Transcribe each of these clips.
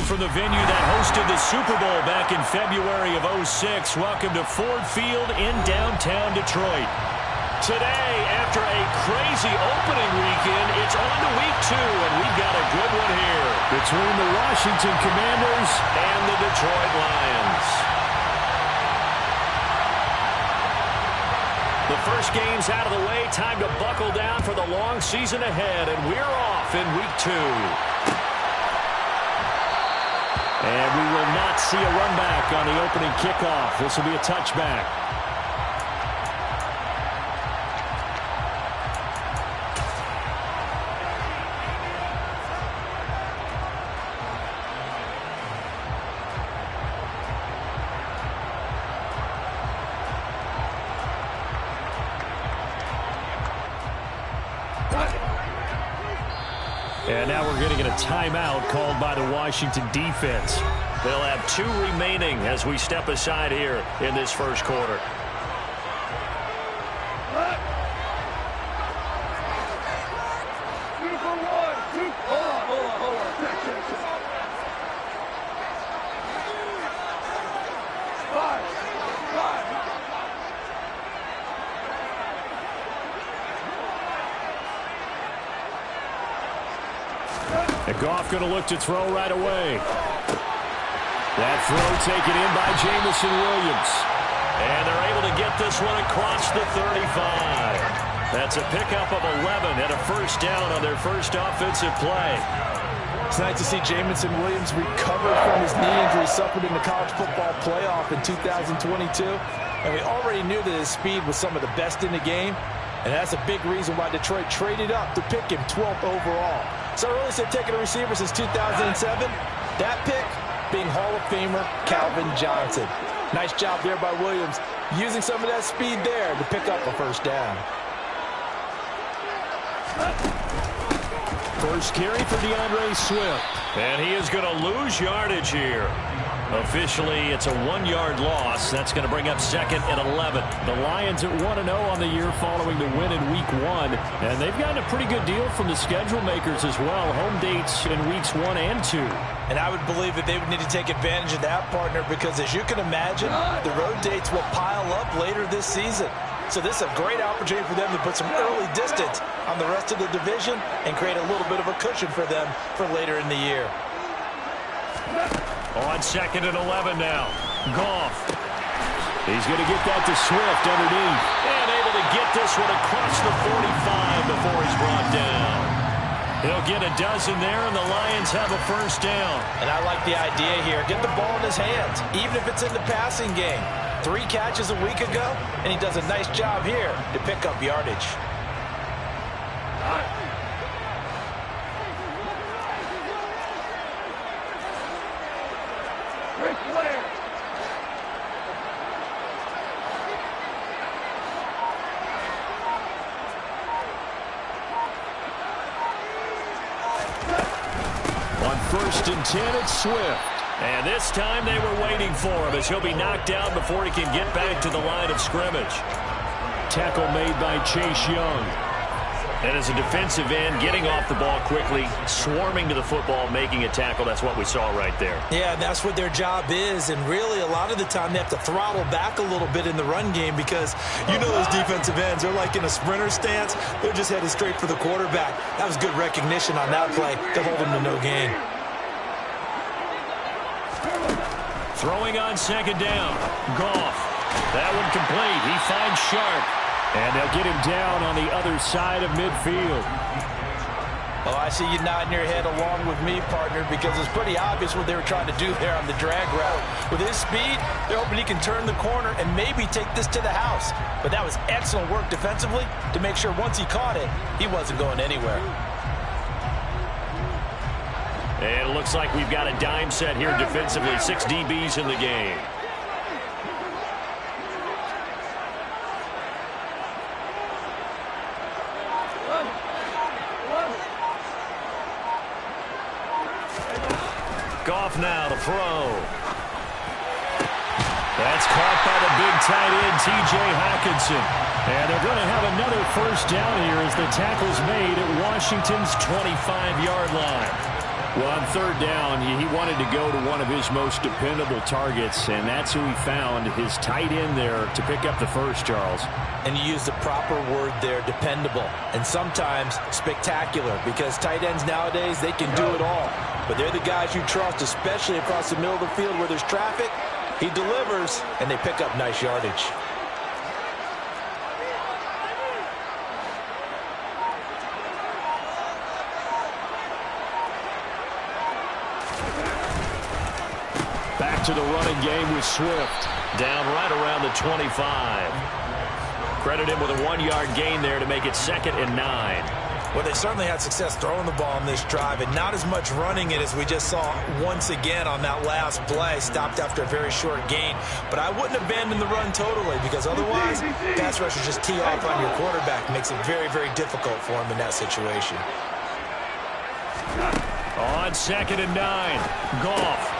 from the venue that hosted the Super Bowl back in February of '06. Welcome to Ford Field in downtown Detroit. Today, after a crazy opening weekend, it's on to week 2, and we've got a good one here between the Washington Commanders and the Detroit Lions. The first game's out of the way. Time to buckle down for the long season ahead, and we're off in week 2. And we will not see a run back on the opening kickoff. This will be a touchback. And now we're going to get a timeout called by the Washington defense. They'll have 2 remaining as we step aside here in this first quarter. And Goff going to look to throw right away. That throw taken in by Jameson Williams. And they're able to get this one across the 35. That's a pickup of 11 and a first down on their first offensive play. It's nice to see Jameson Williams recover from his knee injury suffered in the college football playoff in 2022. And we already knew that his speed was some of the best in the game. And that's a big reason why Detroit traded up to pick him 12th overall. So I really said taking a receiver since 2007. That pick being Hall of Famer Calvin Johnson. Nice job there by Williams, using some of that speed there to pick up a first down. First carry for DeAndre Swift. And he is going to lose yardage here. Officially, it's a 1-yard loss. That's going to bring up second and 11. The Lions at 1-0 on the year following the win in week 1. And they've gotten a pretty good deal from the schedule makers as well. Home dates in weeks 1 and 2. And I would believe that they would need to take advantage of that, partner, because as you can imagine, the road dates will pile up later this season. So this is a great opportunity for them to put some early distance on the rest of the division and create a little bit of a cushion for them for later in the year. On second and 11 now. Goff. He's going to get that to Swift underneath. And able to get this one across the 45 before he's brought down. He'll get a dozen there, and the Lions have a first down. And I like the idea here. Get the ball in his hands, even if it's in the passing game. 3 catches a week ago, and he does a nice job here to pick up yardage. First and 10, it's Swift. And this time they were waiting for him as he'll be knocked down before he can get back to the line of scrimmage. Tackle made by Chase Young. And as a defensive end, getting off the ball quickly, swarming to the football, making a tackle. That's what we saw right there. Yeah, that's what their job is. And really, a lot of the time, they have to throttle back a little bit in the run game because you know those defensive ends, they're like in a sprinter stance. They're just headed straight for the quarterback. That was good recognition on that play to hold him to no gain. Throwing on second down. Goff. That one complete. He finds Sharp. And they'll get him down on the other side of midfield. Oh, I see you nodding your head along with me, partner, because it's pretty obvious what they were trying to do there on the drag route. With his speed, they're hoping he can turn the corner and maybe take this to the house. But that was excellent work defensively to make sure once he caught it, he wasn't going anywhere. And it looks like we've got a dime set here defensively. 6 DBs in the game. Goff now to throw. That's caught by the big tight end, T.J. Hawkinson. And they're going to have another first down here as the tackle's made at Washington's 25-yard line. Well, on third down, he wanted to go to one of his most dependable targets, and that's who he found, his tight end there, to pick up the first, Charles. And you use the proper word there, dependable, and sometimes spectacular, because tight ends nowadays, they can do it all. But they're the guys you trust, especially across the middle of the field where there's traffic. He delivers, and they pick up nice yardage. Back to the running game with Swift. Down right around the 25. Credit him with a 1-yard gain there to make it 2nd and 9. Well, they certainly had success throwing the ball on this drive, and not as much running it as we just saw once again on that last play. Stopped after a very short gain. But I wouldn't abandon the run totally, because otherwise, pass rushers just tee off on your quarterback. Makes it very, very difficult for him in that situation. On 2nd and 9, Goff.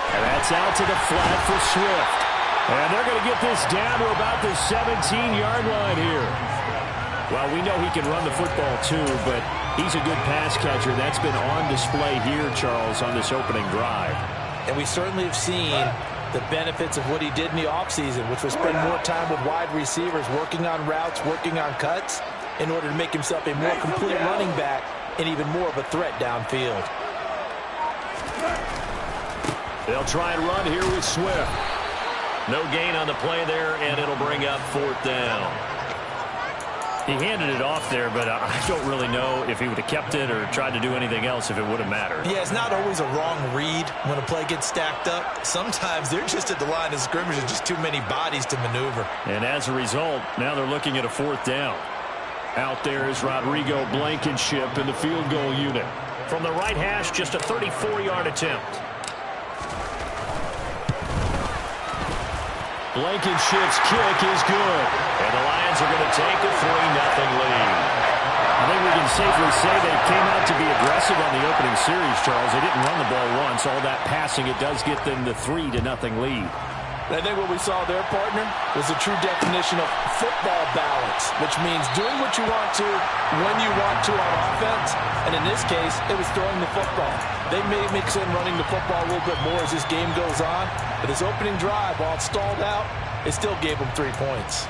And that's out to the flat for Swift. And they're going to get this down to about the 17-yard line here. Well, we know he can run the football too, but he's a good pass catcher. That's been on display here, Charles, on this opening drive. And we certainly have seen the benefits of what he did in the offseason, which was spend more time with wide receivers, working on routes, working on cuts, in order to make himself a more complete running back and even more of a threat downfield. They'll try and run here with Swift. No gain on the play there, and it'll bring up 4th down. He handed it off there, but I don't really know if he would have kept it or tried to do anything else if it would have mattered. Yeah, it's not always a wrong read when a play gets stacked up. Sometimes they're just at the line of scrimmage with just too many bodies to maneuver. And as a result, now they're looking at a 4th down. Out there is Rodrigo Blankenship in the field goal unit. From the right hash, just a 34-yard attempt. Blankenship's kick is good. And the Lions are going to take a 3-0 lead. I think we can safely say they came out to be aggressive on the opening series, Charles. They didn't run the ball once. All that passing, it does get them the 3-0 lead. I think what we saw there, partner, was the true definition of football balance, which means doing what you want to, when you want to on offense. And in this case, it was throwing the football. They may mix in running the football a little bit more as this game goes on. But his opening drive, while it stalled out, it still gave him 3 points.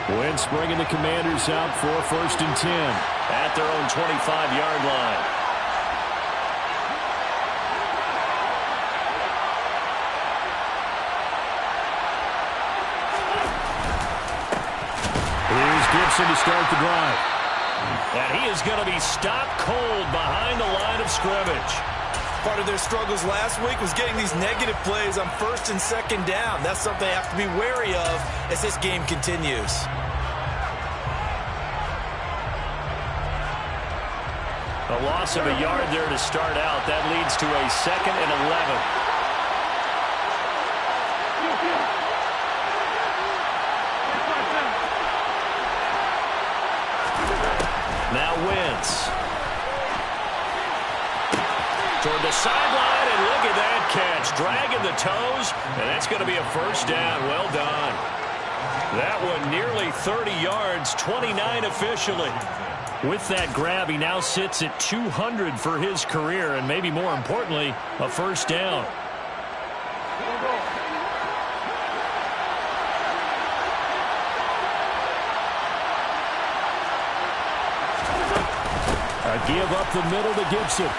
Wentz bringing the Commanders out for 1st and 10 at their own 25-yard line. Here's Gibson to start the drive. And he is going to be stopped cold behind the line of scrimmage. Part of their struggles last week was getting these negative plays on 1st and 2nd down. That's something they have to be wary of as this game continues. A loss of a yard there to start out. That leads to a 2nd and 11. Now Wentz. Toward the sideline, and look at that catch. Dragging the toes, and that's going to be a 1st down. Well done. That one nearly 30 yards, 29 officially. With that grab, he now sits at 200 for his career, and maybe more importantly, a 1st down. A give up the middle to Gibson.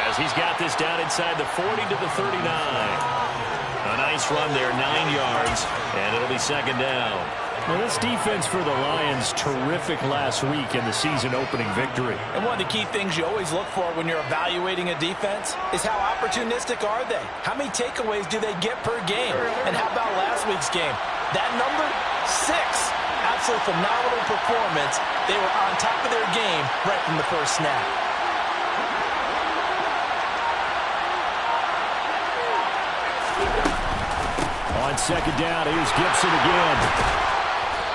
As he's got this down inside the 40 to the 39. A nice run there, 9 yards, and it'll be 2nd down. Well, this defense for the Lions, terrific last week in the season-opening victory. And one of the key things you always look for when you're evaluating a defense is how opportunistic are they? How many takeaways do they get per game? And how about last week's game? That number, 6. Absolutely phenomenal performance. They were on top of their game right from the first snap. On 2nd down, here's Gibson again.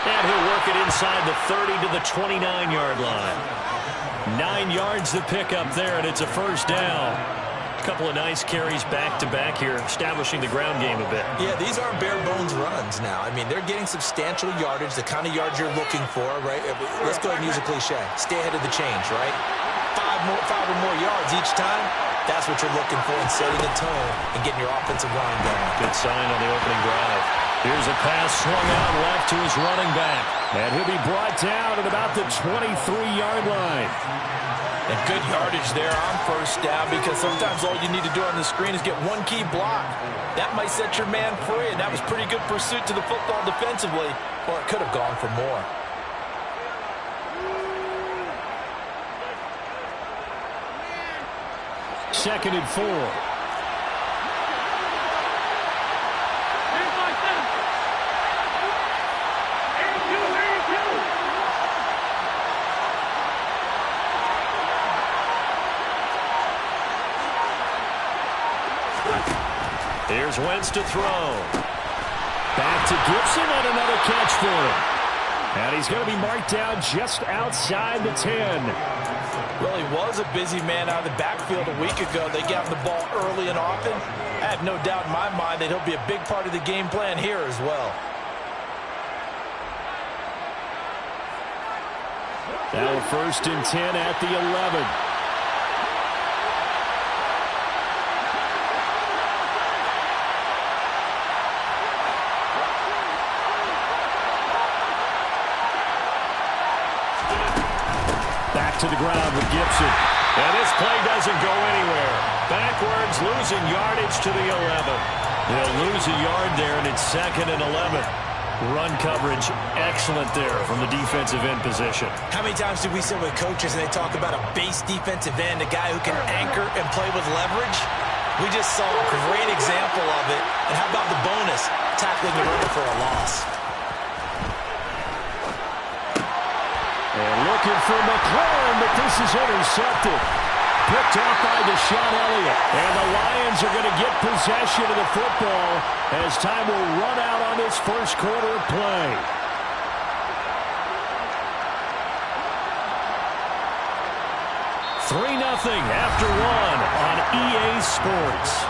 And he'll work it inside the 30 to the 29-yard line. 9 yards to pick up there, and it's a 1st down. Couple of nice carries back-to-back here, establishing the ground game a bit. Yeah, these aren't bare-bones runs now. I mean, they're getting substantial yardage, the kind of yards you're looking for, right? Let's go ahead and use a cliche. Stay ahead of the change, right? Five or more yards each time. That's what you're looking for in setting the tone and getting your offensive line going. Good sign on the opening drive. Here's a pass swung out left to his running back. And he'll be brought down at about the 23-yard line. And good yardage there on first down, because sometimes all you need to do on the screen is get one key block. That might set your man free, and that was pretty good pursuit to the football defensively, or it could have gone for more. Second and 4. Here's Wentz to throw. Back to Gibson and another catch for him. And he's going to be marked down just outside the 10. Well, he was a busy man out of the backfield a week ago. They got him the ball early and often. I have no doubt in my mind that he'll be a big part of the game plan here as well. Now first and 10 at the 11. To the ground with Gibson. And this play doesn't go anywhere. Backwards, losing yardage to the 11. They'll lose a yard there, and it's second and 11. Run coverage, excellent there from the defensive end position. How many times do we sit with coaches and they talk about a base defensive end, a guy who can anchor and play with leverage? We just saw a great example of it. And how about the bonus? Tackling the runner for a loss. And looking for McLaurin, but this is intercepted. Picked off by Deshaun Elliott. And the Lions are going to get possession of the football as time will run out on this first quarter of play. Three 3-0 after one on EA Sports.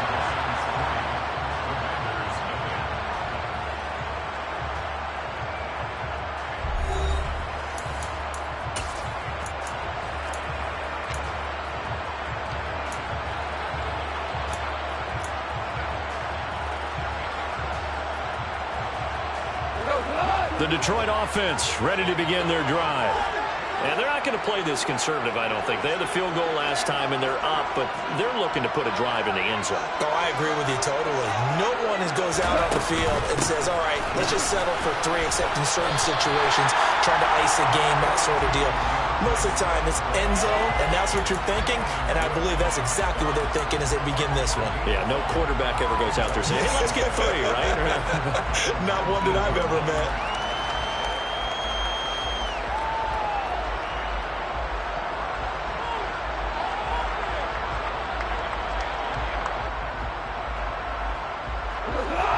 The Detroit offense ready to begin their drive. And they're not going to play this conservative, I don't think. They had the field goal last time, and they're up, but they're looking to put a drive in the end zone. Oh, I agree with you totally. No one goes out on the field and says, all right, let's just settle for 3, except in certain situations, trying to ice a game, that sort of deal. Most of the time, it's end zone, and that's what you're thinking, and I believe that's exactly what they're thinking as they begin this one. Yeah, no quarterback ever goes out there saying, hey, let's get 3, right? Not one that I've ever met.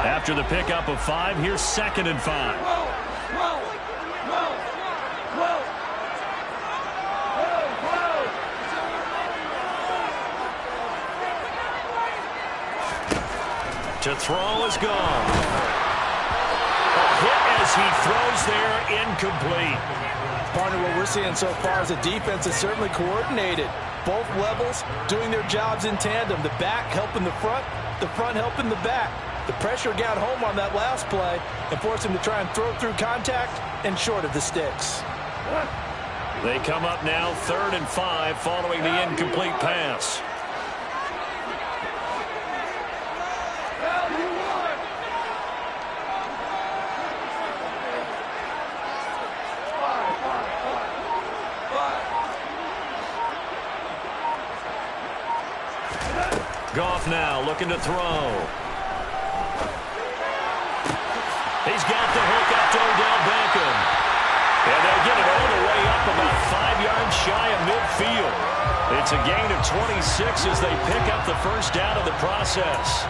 After the pickup of 5, here's 2nd and 5. To throw is gone. A hit as he throws there, incomplete. Partner, what we're seeing so far is a defense is certainly coordinated. Both levels doing their jobs in tandem. The back helping the front helping the back. The pressure got home on that last play and forced him to try and throw through contact and short of the sticks. They come up now 3rd and 5 following the incomplete pass. Goff now looking to throw. He's got the hook up to Odell Beckham. And they'll get it all the way up about 5 yards shy of midfield. It's a gain of 26 as they pick up the first down of the process.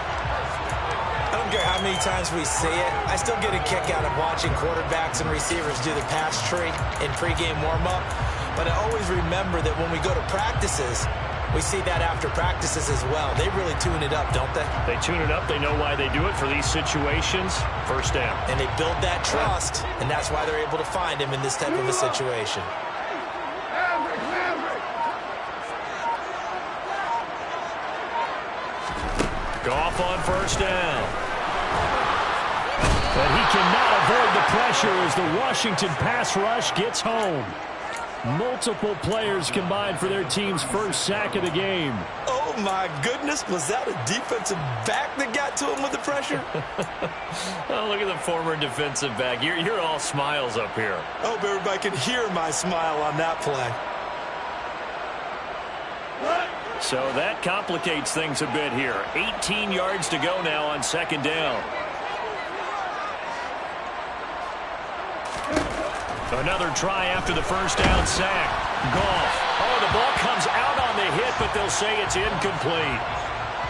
I don't care how many times we see it. I still get a kick out of watching quarterbacks and receivers do the pass tree in pregame warm-up. But I always remember that when we go to practices, We see that after practices as well. They really tune it up, don't they? They tune it up. They know why they do it for these situations. First down. And they build that trust, and that's why they're able to find him in this type of a situation. Goff on first down. But he cannot avoid the pressure as the Washington pass rush gets home. Multiple players combined for their team's first sack of the game. Oh, my goodness. Was that a defensive back that got to him with the pressure? Oh, look at the former defensive back. You're all smiles up here. I hope everybody can hear my smile on that play. So that complicates things a bit here. 18 yards to go now on second down. Another try after the first down sack. Goff. Oh, the ball comes out on the hit, but they'll say it's incomplete.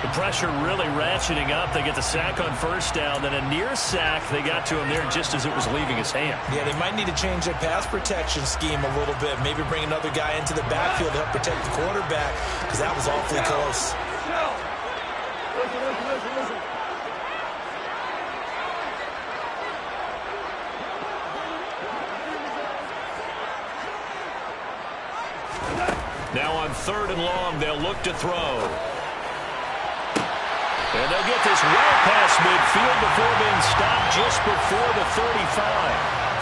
The pressure really ratcheting up. They get the sack on first down, then a near sack. They got to him there just as it was leaving his hand. Yeah, they might need to change their pass protection scheme a little bit. Maybe bring another guy into the backfield to help protect the quarterback, because that was awfully close. Listen. Now on third and long, they'll look to throw. And they'll get this well past midfield before being stopped just before the 35.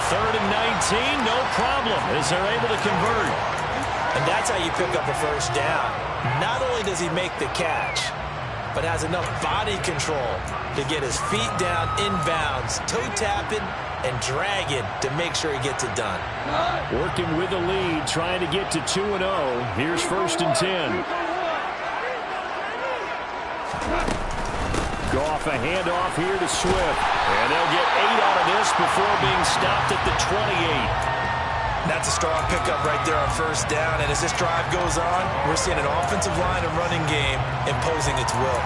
Third and 19, no problem, as they're able to convert. And that's how you pick up a first down. Not only does he make the catch, but has enough body control to get his feet down inbounds, toe tapping, and dragging to make sure he gets it done. Working with the lead, trying to get to 2-0. Here's first and 10. Goff, a handoff here to Swift. And they'll get 8 out of this before being stopped at the 28. That's a strong pickup right there on first down. And as this drive goes on, we're seeing an offensive line and running game imposing its will.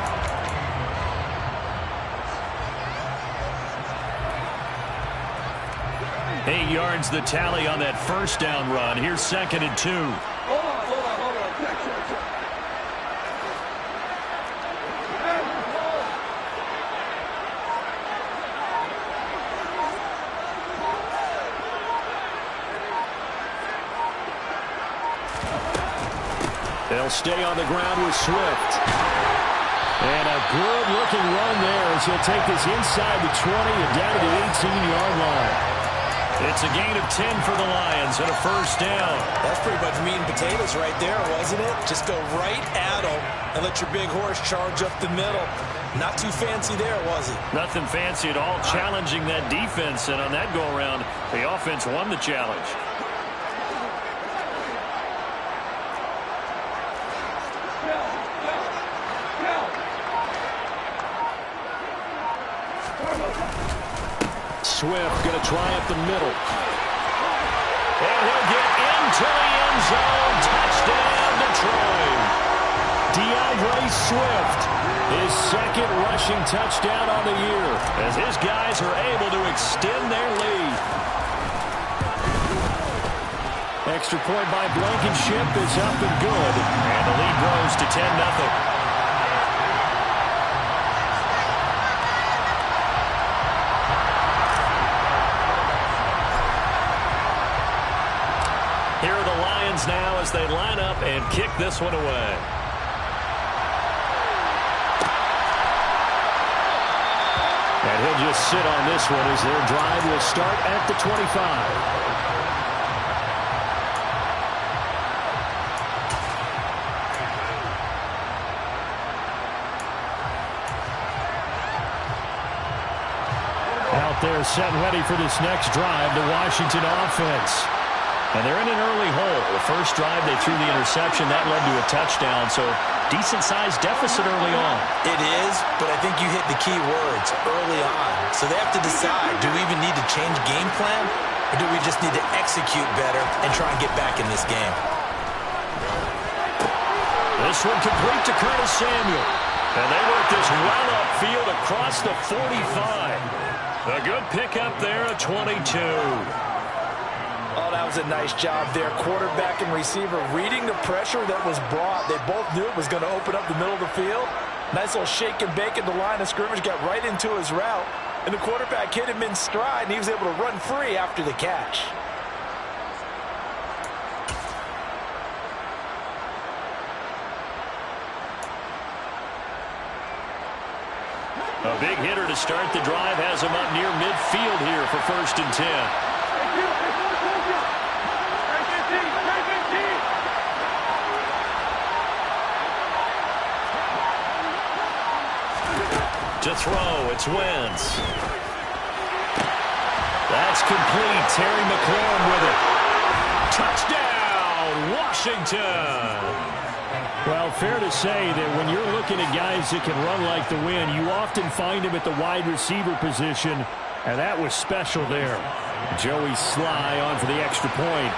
8 yards the tally on that first down run. Here's second and 2. Hold on. Check. They'll stay on the ground with Swift. And a good-looking run there as he'll take this inside the 20 and down to the 18-yard line. It's a gain of 10 for the Lions and a first down. That's pretty much meat and potatoes right there, wasn't it? Just go right at him and let your big horse charge up the middle. Not too fancy there, was it? Nothing fancy at all, challenging that defense. And on that go-around, the offense won the challenge. Swift going to try up the middle. And he'll get into the end zone. Touchdown, Detroit. DeAndre Swift, his second rushing touchdown on the year, as his guys are able to extend their lead. Extra point by Blankenship is up and good. And the lead grows to 10-0. Here are the Lions now as they line up and kick this one away. And he'll just sit on this one as their drive will start at the 25. Out there set and ready for this next drive, the Washington offense. And they're in an early hole. The first drive, they threw the interception. That led to a touchdown, so decent-sized deficit early on. It is, but I think you hit the key words, early on. So they have to decide, do we even need to change game plan, or do we just need to execute better and try and get back in this game? This one complete to Curtis Samuel. And they work this well upfield across the 45. A good pickup there, a 22. Oh, that was a nice job there. Quarterback and receiver reading the pressure that was brought. They both knew it was going to open up the middle of the field. Nice little shake and bake at the line of scrimmage, got right into his route. And the quarterback hit him in stride, and he was able to run free after the catch. A big hitter to start the drive has him up near midfield here for 1st and 10. To throw, it's Wentz. That's complete. Terry McLaurin with it. Touchdown, Washington. Well, fair to say that when you're looking at guys that can run like the wind, you often find them at the wide receiver position, and that was special there. Joey Sly on for the extra point.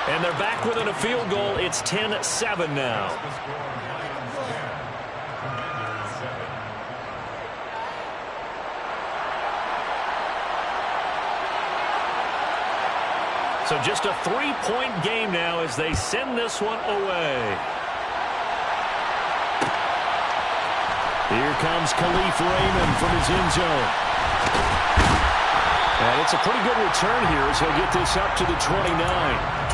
And they're back within a field goal. It's 10-7 now. So just a 3-point game now as they send this one away. Here comes Khalif Raymond from his end zone. And it's a pretty good return here as he'll get this up to the 29.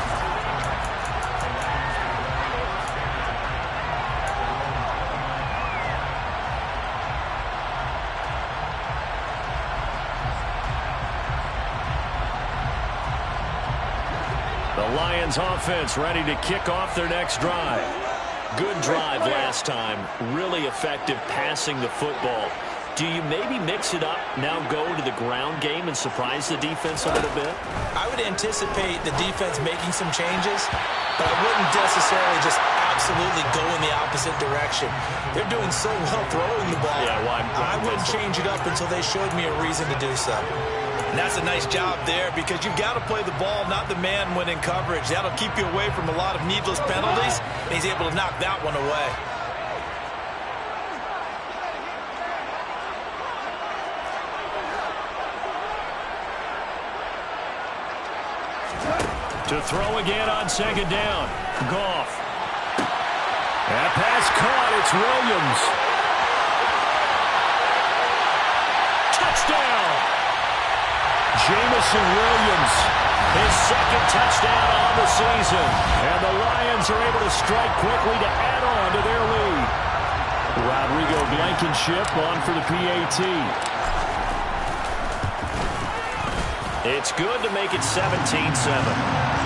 Lions offense ready to kick off their next drive. Good drive last time. Really effective passing the football. Do you maybe mix it up, now go to the ground game and surprise the defense a little bit? I would anticipate the defense making some changes, but I wouldn't necessarily just absolutely go in the opposite direction. They're doing so well throwing the ball. Yeah, well, I wouldn't change it up until they showed me a reason to do so. And that's a nice job there because you've got to play the ball, not the man when in coverage. That'll keep you away from a lot of needless penalties, and he's able to knock that one away. To throw again on 2nd down. Goff. That pass caught. It's Williams. Touchdown. Jamison Williams, his 2nd touchdown on the season. And the Lions are able to strike quickly to add on to their lead. Rodrigo Blankenship on for the PAT. It's good to make it 17-7.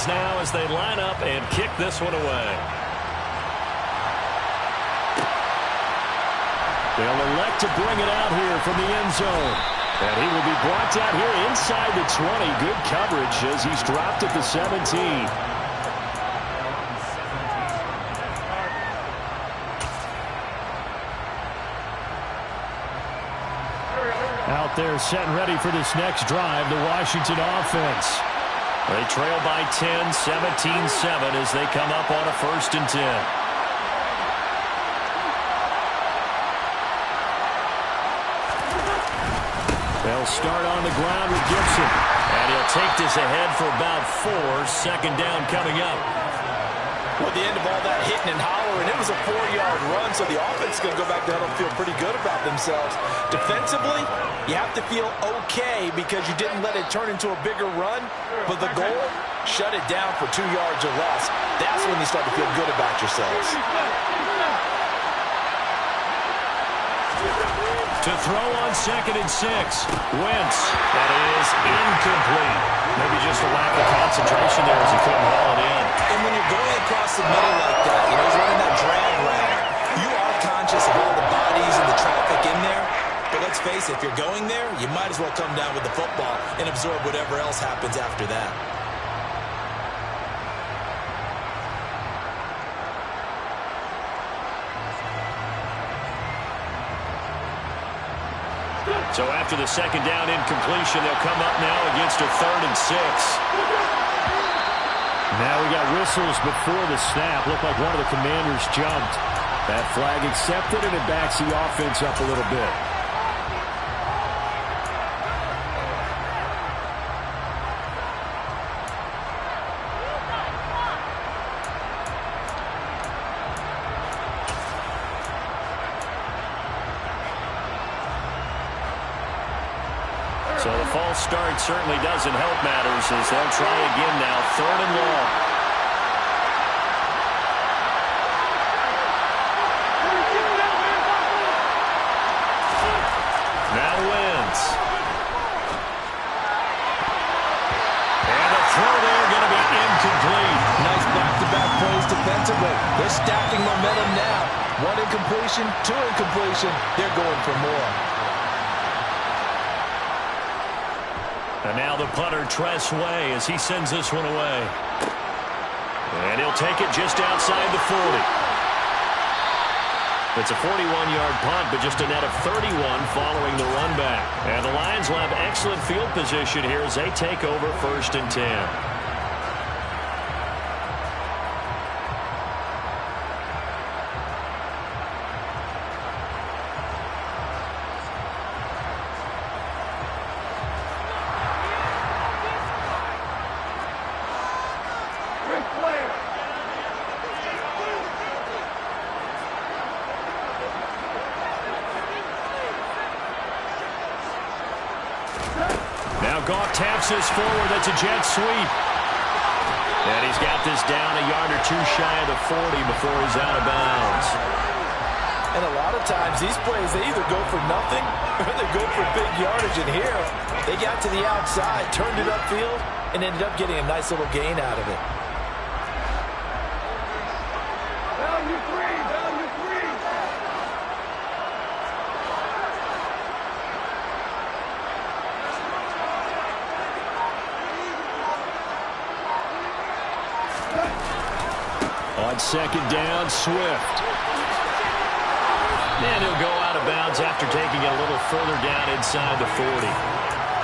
Now as they line up and kick this one away. They'll elect to bring it out here from the end zone. And he will be brought down here inside the 20. Good coverage as he's dropped at the 17. Out there set and ready for this next drive, the Washington offense. They trail by 10, 17-7 as they come up on a 1st and 10. They'll start on the ground with Gibson. And he'll take this ahead for about 4. 2nd down coming up. Well, at the end of all that hitting and hollering, it was a 4-yard run, so the offense is going to go back to huddle and feel pretty good about themselves. Defensively, you have to feel okay because you didn't let it turn into a bigger run, but the goal, shut it down for 2 yards or less. That's when you start to feel good about yourselves. To throw on 2nd and 6. Wentz. That is incomplete. Maybe just a lack of concentration there as he couldn't haul it in. And when you're going across the middle like that, you know, he's running that drag route, you are conscious of all the bodies and the traffic in there. But let's face it, if you're going there, you might as well come down with the football and absorb whatever else happens after that. So after the second down incompletion, they'll come up now against a 3rd and 6. Now we got whistles before the snap. Looked like one of the commanders jumped. That flag accepted, and it backs the offense up a little bit. So the false start certainly doesn't help matters as they'll try again now, 3rd and long. Now wins. And the throw there going to be incomplete. Nice back-to-back plays defensively. They're stacking momentum now. 1 incompletion, 2 incompletion. They're going for more. And now the punter, Tress Way, as he sends this one away. And he'll take it just outside the 40. It's a 41-yard punt, but just a net of 31 following the run back. And the Lions will have excellent field position here as they take over 1st and 10. Goff taps this forward. That's a jet sweep. And he's got this down a yard or 2 shy of the 40 before he's out of bounds. And a lot of times these plays, they either go for nothing or they go for big yardage. And here, they got to the outside, turned it upfield, and ended up getting a nice little gain out of it. Value free. On 2nd down, Swift. And he'll go out of bounds after taking it a little further down inside the 40.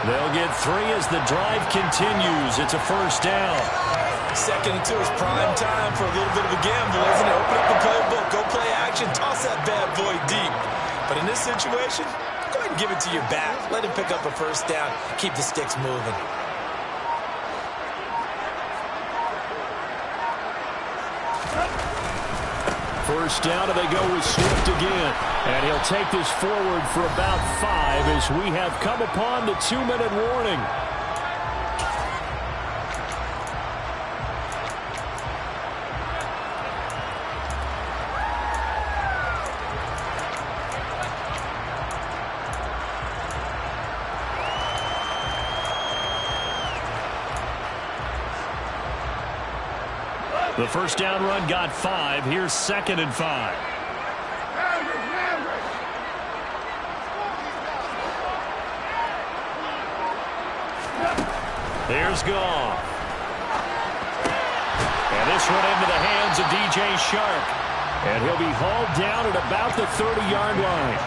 They'll get 3 as the drive continues. It's a 1st down. 2nd and 2 is prime time for a little bit of a gamble, isn't it? Open up the playbook, go play action, toss that bad boy deep. But in this situation, go ahead and give it to your back. Let him pick up a 1st down, keep the sticks moving. First down, and they go with Swift again. And he'll take this forward for about 5 as we have come upon the 2-minute warning. The first down run got 5. Here's 2nd and 5. Here's Goff. And this one into the hands of DJ Shark. And he'll be hauled down at about the 30-yard line.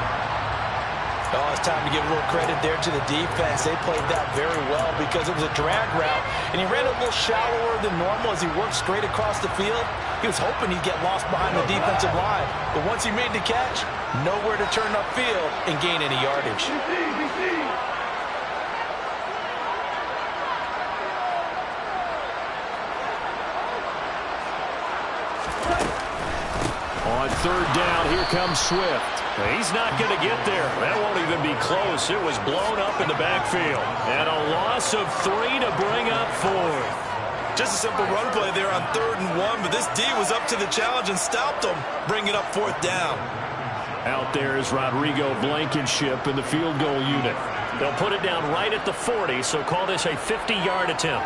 Oh, it's time to give a little credit there to the defense. They played that very well because it was a drag route, and he ran a little shallower than normal as he worked straight across the field. He was hoping he'd get lost behind the defensive line, but once he made the catch, nowhere to turn upfield and gain any yardage. On 3rd down, here comes Swift. He's not going to get there. That won't even be close. It was blown up in the backfield. And a loss of 3 to bring up 4th. Just a simple run play there on 3rd and 1, but this D was up to the challenge and stopped him, bringing up 4th down. Out there is Rodrigo Blankenship in the field goal unit. They'll put it down right at the 40, so call this a 50-yard attempt.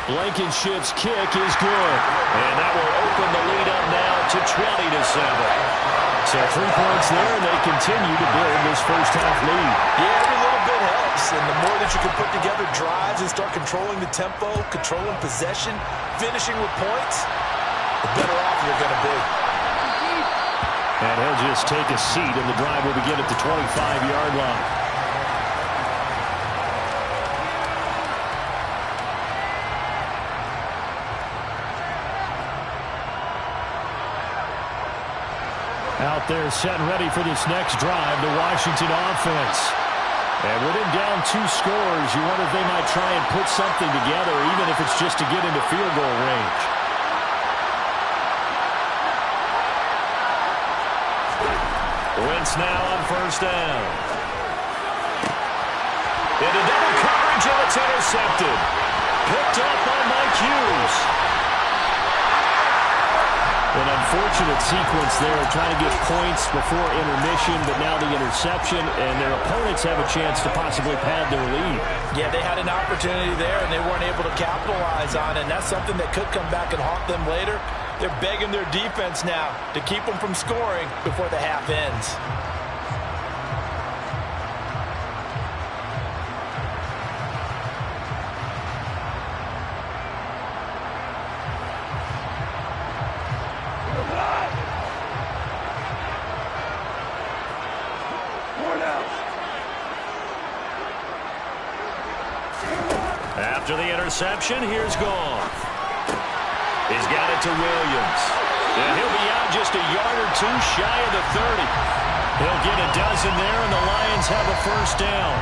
Blankenship's kick is good. And that will open the lead up now to 20-7. So 3 points there, and they continue to build this first-half lead. Yeah, every little bit helps, and the more that you can put together drives and start controlling the tempo, controlling possession, finishing with points, the better off you're going to be. And he'll just take a seat, and the drive will begin at the 25-yard line. Out there set and ready for this next drive, the Washington offense. And with him down 2 scores, you wonder if they might try and put something together, even if it's just to get into field goal range. Wentz now on first down. Into double coverage, and it's intercepted. Picked up by Mike Hughes. An unfortunate sequence there, trying to get points before intermission, but now the interception, and their opponents have a chance to possibly pad their lead. Yeah, they had an opportunity there, and they weren't able to capitalize on it, and that's something that could come back and haunt them later. They're begging their defense now to keep them from scoring before the half ends. After the interception, here's Goff. He's got it to Williams. And he'll be out just a yard or 2 shy of the 30. He'll get a dozen there, and the Lions have a first down.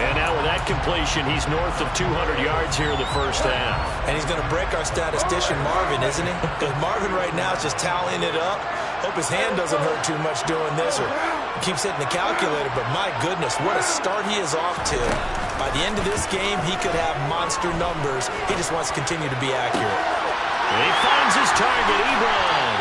And now with that completion, he's north of 200 yards here in the first half. And he's going to break our statistician Marvin, isn't he? Because Marvin right now is just tallying it up. Hope his hand doesn't hurt too much doing this, or he keeps hitting the calculator. But my goodness, what a start he is off to. By the end of this game, he could have monster numbers. He just wants to continue to be accurate. And he finds his target, Ebron.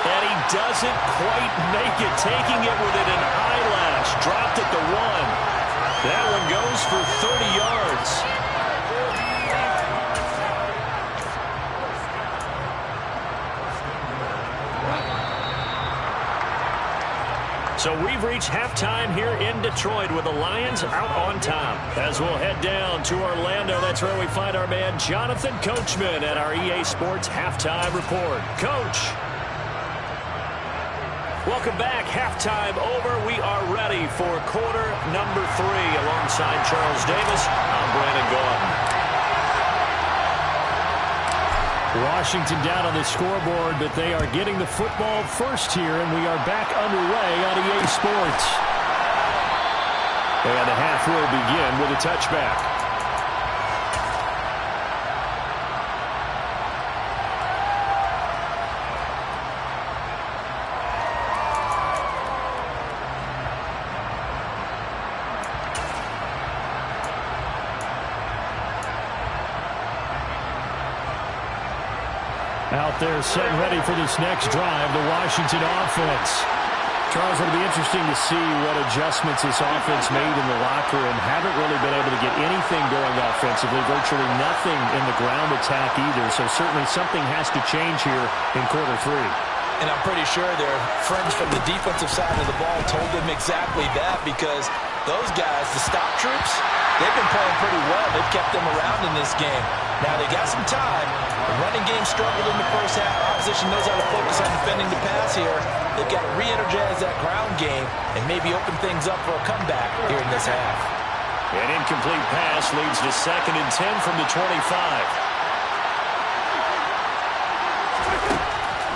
And he doesn't quite make it, taking it within an eyelash. Dropped at the 1. That one goes for 30 yards. So we've reached halftime here in Detroit with the Lions out on top. As we'll head down to Orlando, that's where we find our man Jonathan Coachman at our EA Sports Halftime Report. Coach. Welcome back. Halftime over. We are ready for quarter number 3. Alongside Charles Davis, I'm Brandon Gaudin. Washington down on the scoreboard, but they are getting the football first here, and we are back underway on EA Sports. And the half will begin with a touchback. Out there set and ready for this next drive, the Washington offense. Charles, it'll be interesting to see what adjustments this offense made in the locker room. Haven't really been able to get anything going offensively, virtually nothing in the ground attack either. So certainly something has to change here in quarter 3. And I'm pretty sure their friends from the defensive side of the ball told them exactly that, because those guys, the stop troops, they've been playing pretty well. They've kept them around in this game. Now they got some time. The running game struggled in the first half. Opposition knows how to focus on defending the pass here. They've got to re-energize that ground game and maybe open things up for a comeback here in this half. An incomplete pass leads to 2nd and 10 from the 25.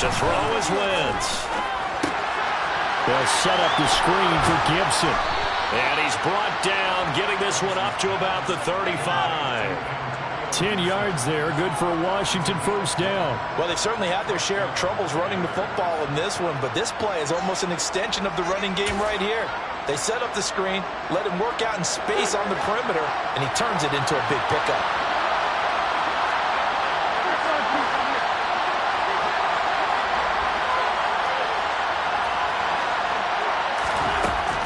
To throw is Wentz. They'll set up the screen for Gibson. And he's brought down, getting this one up to about the 35. 10 yards there, good for a Washington first down. Well, they've certainly had their share of troubles running the football in this one, but this play is almost an extension of the running game right here. They set up the screen, let him work out in space on the perimeter, and he turns it into a big pickup.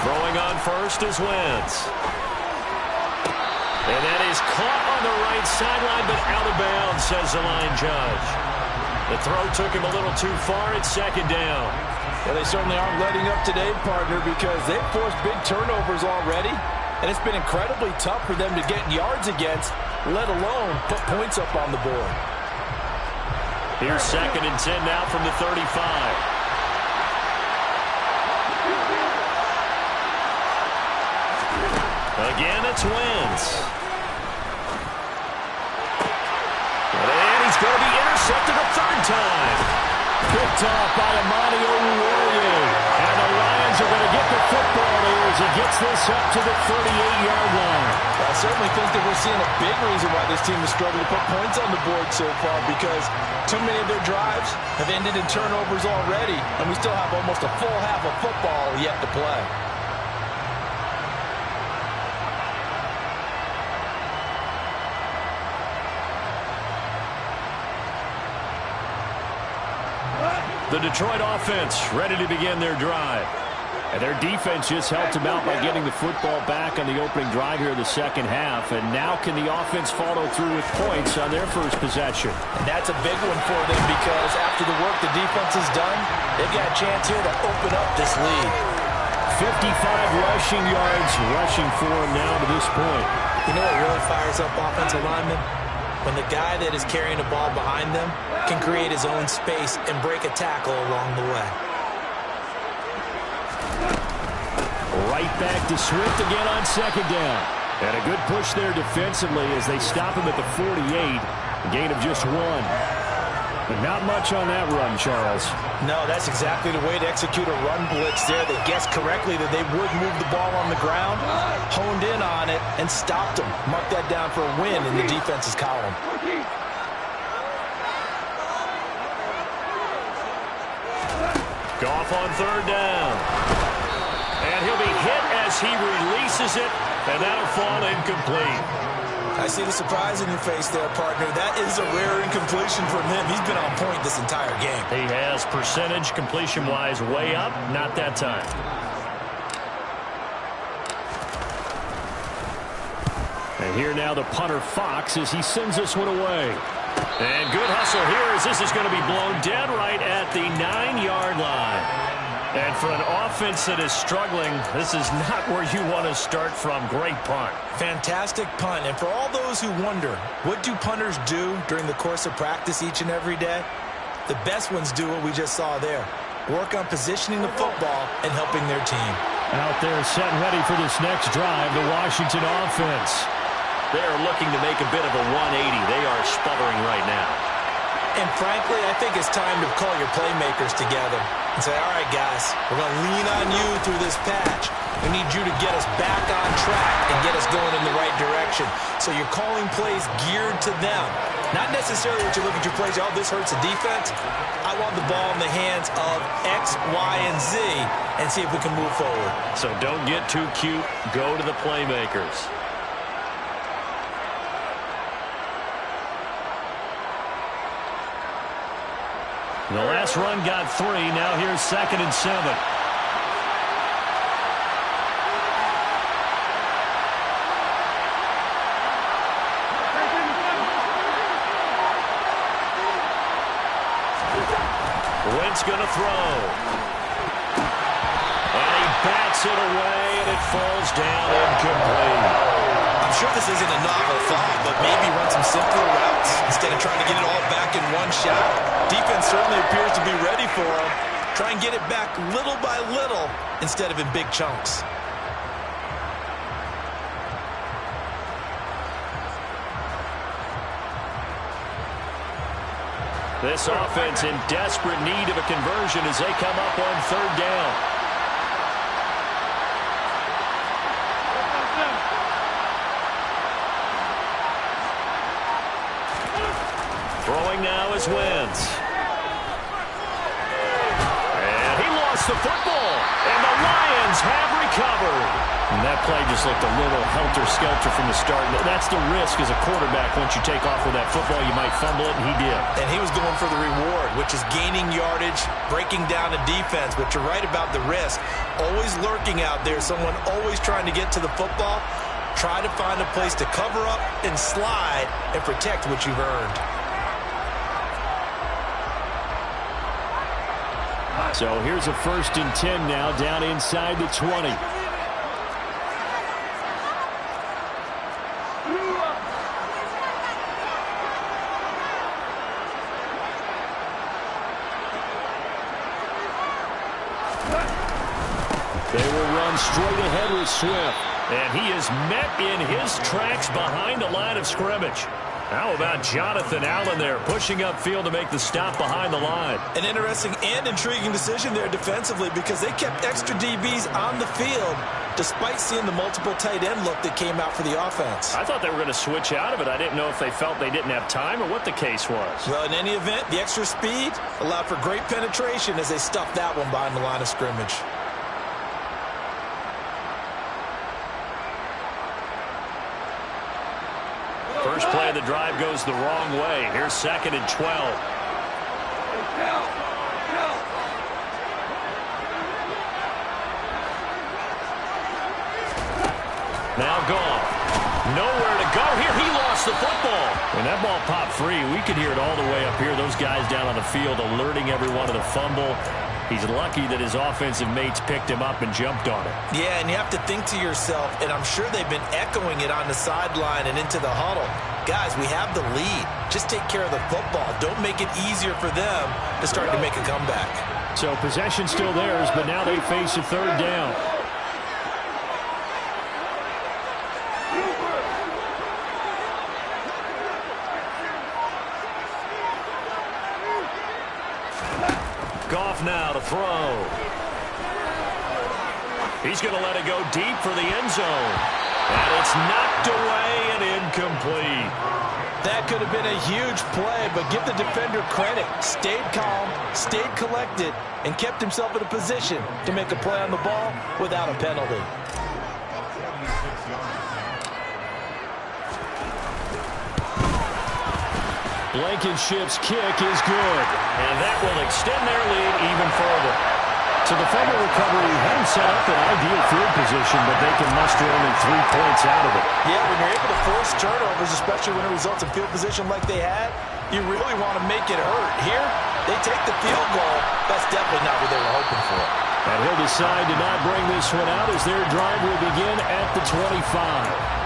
Throwing on first is Wentz. And that is caught on the right sideline, but out of bounds, says the line judge. The throw took him a little too far. It's second down. Well, they certainly aren't letting up today, partner, because they've forced big turnovers already, and it's been incredibly tough for them to get yards against, let alone put points up on the board. Here's second and 10 now from the 35. Again, it's Wentz. And he's going to be intercepted a third time. Picked off by Warrior. And the Lions are going to get the football here as he gets this up to the 38-yard line. I certainly think that we're seeing a big reason why this team has struggled to put points on the board so far, because too many of their drives have ended in turnovers already, and we still have almost a full half of football yet to play. The Detroit offense ready to begin their drive. And their defense just helped them out by getting the football back on the opening drive here in the second half. And now can the offense follow through with points on their first possession? And that's a big one for them, because after the work the defense has done, they've got a chance here to open up this lead. 55 rushing yards rushing for him now to this point. You know what really fires up offensive linemen? When the guy that is carrying the ball behind them can create his own space and break a tackle along the way. Right back to Swift again on second down. And a good push there defensively as they stop him at the 48. A gain of just 1. But not much on that run, Charles. No, that's exactly the way to execute a run blitz there. They guessed correctly that they would move the ball on the ground, honed in on it, and stopped them. Mark that down for a win in the defense's column. Goff on third down. And he'll be hit as he releases it, and that'll fall incomplete. I see the surprise in your face there, partner. That is a rare incompletion from him. He's been on point this entire game. He has percentage completion-wise way up. Not that time. And here now the punter Fox as he sends this one away. And good hustle here as this is going to be blown dead right at the 9-yard line. And for an offense that is struggling, this is not where you want to start from. Great punt. Fantastic punt. And for all those who wonder, what do punters do during the course of practice each and every day? The best ones do what we just saw there. Work on positioning the football and helping their team. Out there set and ready for this next drive, the Washington offense. They are looking to make a bit of a 180. They are sputtering right now. And frankly, I think it's time to call your playmakers together and say, all right, guys, we're going to lean on you through this patch. We need you to get us back on track and get us going in the right direction. So you're calling plays geared to them. Not necessarily that you look at your plays, oh, this hurts the defense. I want the ball in the hands of X, Y, and Z and see if we can move forward. So don't get too cute. Go to the playmakers. The last run got 3. Now here's second and 7. Wentz going to throw. And he bats it away, and it falls down incomplete. I'm sure this isn't a novel thought, but maybe run some simpler routes instead of trying to get it all back in one shot. Defense certainly appears to be ready for him. Try and get it back little by little instead of in big chunks. This offense in desperate need of a conversion as they come up on third down. Throwing now is Wentz. And he lost the football. And the Lions have recovered. And that play just looked a little helter-skelter from the start. That's the risk as a quarterback. Once you take off with that football, you might fumble it, and he did. And he was going for the reward, which is gaining yardage, breaking down a defense. But you're right about the risk. Always lurking out there, someone always trying to get to the football. Try to find a place to cover up and slide and protect what you've earned. So here's a 1st and 10 now down inside the 20. They will run straight ahead with Swift. And he is met in his tracks behind the line of scrimmage. How about Jonathan Allen there pushing upfield to make the stop behind the line? An interesting and intriguing decision there defensively because they kept extra DBs on the field despite seeing the multiple tight end look that came out for the offense. I thought they were going to switch out of it. I didn't know if they felt they didn't have time or what the case was. Well, in any event, the extra speed allowed for great penetration as they stuffed that one behind the line of scrimmage. First play of the drive goes the wrong way. Here's 2nd and 12. Now gone. Nowhere to go here. He lost the football. When that ball popped free, we could hear it all the way up here. Those guys down on the field alerting everyone to the fumble. He's lucky that his offensive mates picked him up and jumped on it. Yeah, and you have to think to yourself, and I'm sure they've been echoing it on the sideline and into the huddle. Guys, we have the lead. Just take care of the football. Don't make it easier for them to start to make a comeback. So possession still theirs, but now they face a 3rd down. Goff now to throw. He's going to let it go deep for the end zone. And it's knocked away and incomplete. That could have been a huge play, but give the defender credit. Stayed calm, stayed collected, and kept himself in a position to make a play on the ball without a penalty. Blankenship's kick is good. And that will extend their lead even further. So the fumble recovery hadn't set up an ideal field position, but they can muster only 3 points out of it. Yeah, when you're able to force turnovers, especially when it results in field position like they had, you really want to make it hurt. Here, they take the field goal. That's definitely not what they were hoping for. And he'll decide to not bring this one out as their drive will begin at the 25.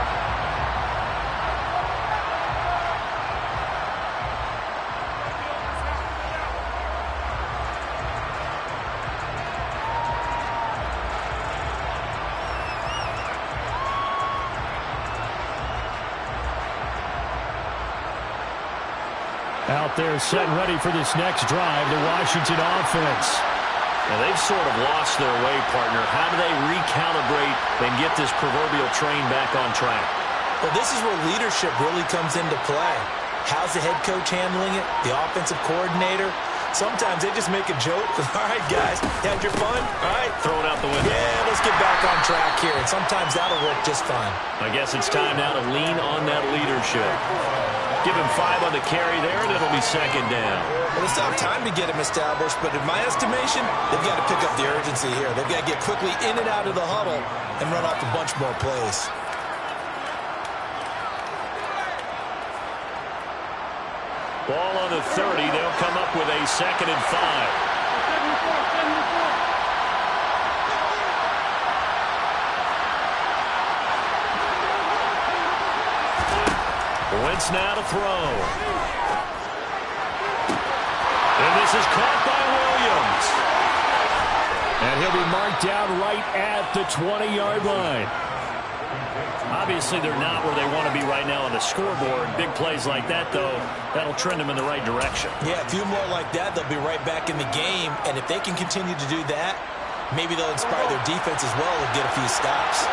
Out there set and ready for this next drive, the Washington offense. Now they've sort of lost their way, partner. How do they recalibrate and get this proverbial train back on track? Well, this is where leadership really comes into play. How's the head coach handling it? The offensive coordinator? Sometimes they just make a joke. All right, guys, you had your fun? All right. Throw it out the window. Yeah, let's get back on track here. And sometimes that'll work just fine. I guess it's time now to lean on that leadership. Give him 5 on the carry there, and it'll be 2nd down. Well, they still have time to get him established, but in my estimation, they've got to pick up the urgency here. They've got to get quickly in and out of the huddle and run off a bunch more plays. Ball on the 30. They'll come up with a 2nd and 5. Wentz now to throw. And this is caught by Williams. And he'll be marked down right at the 20-yard line. Obviously, they're not where they want to be right now on the scoreboard. Big plays like that, though, that'll trend them in the right direction. Yeah, a few more like that, they'll be right back in the game. And if they can continue to do that, maybe they'll inspire their defense as well and get a few stops.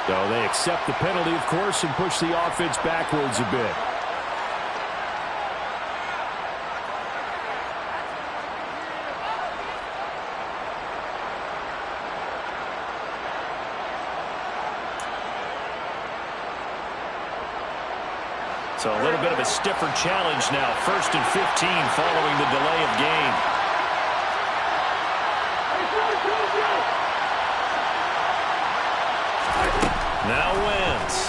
So they accept the penalty, of course, and push the offense backwards a bit. So a little bit of a stiffer challenge now. 1st and 15 following the delay of game. Now Wentz.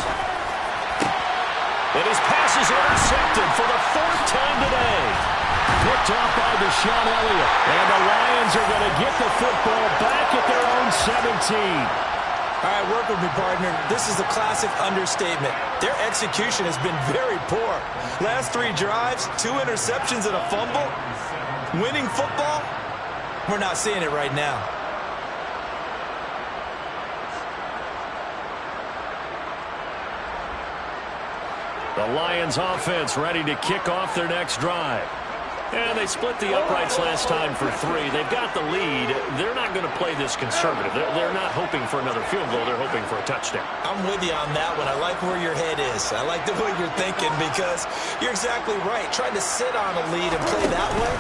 And his pass is intercepted for the 4th time today. Picked off by Deshaun Elliott. And the Lions are going to get the football back at their own 17. All right, work with me, partner. This is a classic understatement. Their execution has been very poor. Last 3 drives, 2 interceptions and a fumble. Winning football? We're not seeing it right now. The Lions offense ready to kick off their next drive. And they split the uprights last time for 3. They've got the lead. They're not going to play this conservative. They're not hoping for another field goal. They're hoping for a touchdown. I'm with you on that one. I like where your head is. I like the way you're thinking because you're exactly right. Trying to sit on a lead and play that way,